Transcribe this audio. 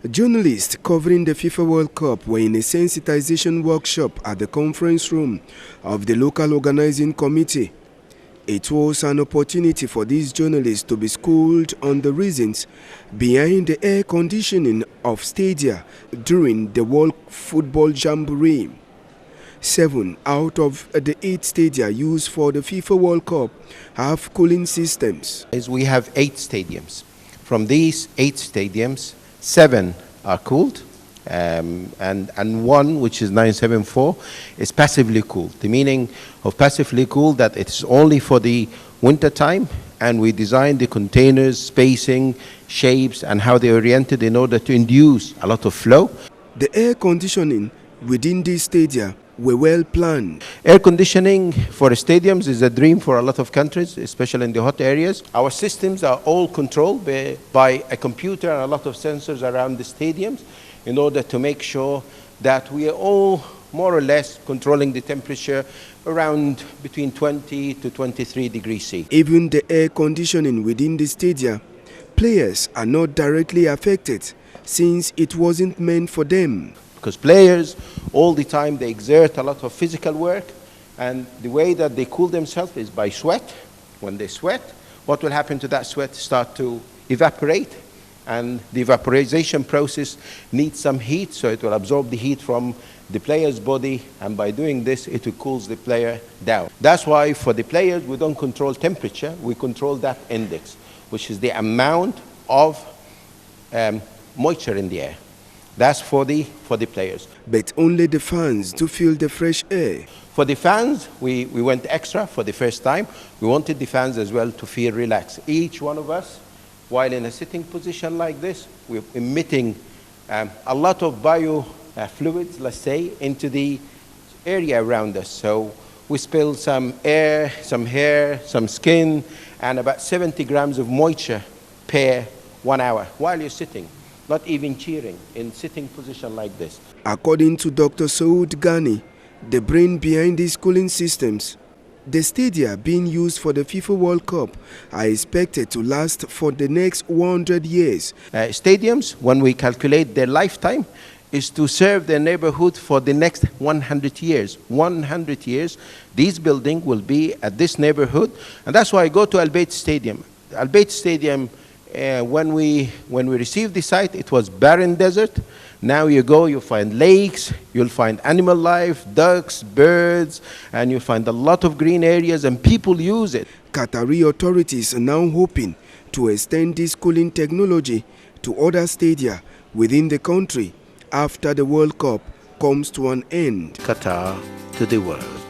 Journalists covering the FIFA World Cup were in a sensitization workshop at the conference room of the local organizing committee. It was an opportunity for these journalists to be schooled on the reasons behind the air conditioning of stadia during the World Football Jamboree. 7 out of the 8 stadia used for the FIFA World Cup have cooling systems. We have 8 stadiums. From these 8 stadiums, 7 are cooled, and 1, which is 974, is passively cooled. The meaning of passively cooled that it's only for the winter time, and we designed the containers, spacing, shapes, and how they're oriented in order to induce a lot of flow. The air conditioning within these stadia were well planned. Air conditioning for stadiums is a dream for a lot of countries, especially in the hot areas. Our systems are all controlled by a computer and a lot of sensors around the stadiums in order to make sure that we are all more or less controlling the temperature around between 20 to 23 degrees C. Even the air conditioning within the stadia, players are not directly affected since it wasn't meant for them. Because players, all the time, they exert a lot of physical work, and the way that they cool themselves is by sweat. When they sweat, what will happen to that sweat? Start to evaporate, and the evaporization process needs some heat, so it will absorb the heat from the player's body, and by doing this, it will cool the player down. That's why for the players, we don't control temperature, we control that index, which is the amount of moisture in the air. That's for the players. But only the fans do feel the fresh air. For the fans, we went extra for the first time. We wanted the fans as well to feel relaxed. Each one of us, while in a sitting position like this, we're emitting a lot of bio fluids, let's say, into the area around us. So we spill some air, some hair, some skin, and about 70 grams of moisture per 1 hour while you're sitting. Not even cheering, in sitting position like this. According to Dr. Saud Ghani, the brain behind these cooling systems, the stadia being used for the FIFA World Cup are expected to last for the next 100 years. Stadiums, when we calculate their lifetime, is to serve their neighborhood for the next 100 years. 100 years, these buildings will be at this neighborhood, and that's why I go to Al Bayt Stadium. Al Bayt Stadium, when we received the site, it was barren desert. Now you go, you find lakes, you'll find animal life, ducks, birds, and you'll find a lot of green areas, and people use it. Qatari authorities are now hoping to extend this cooling technology to other stadia within the country after the World Cup comes to an end. Qatar to the world.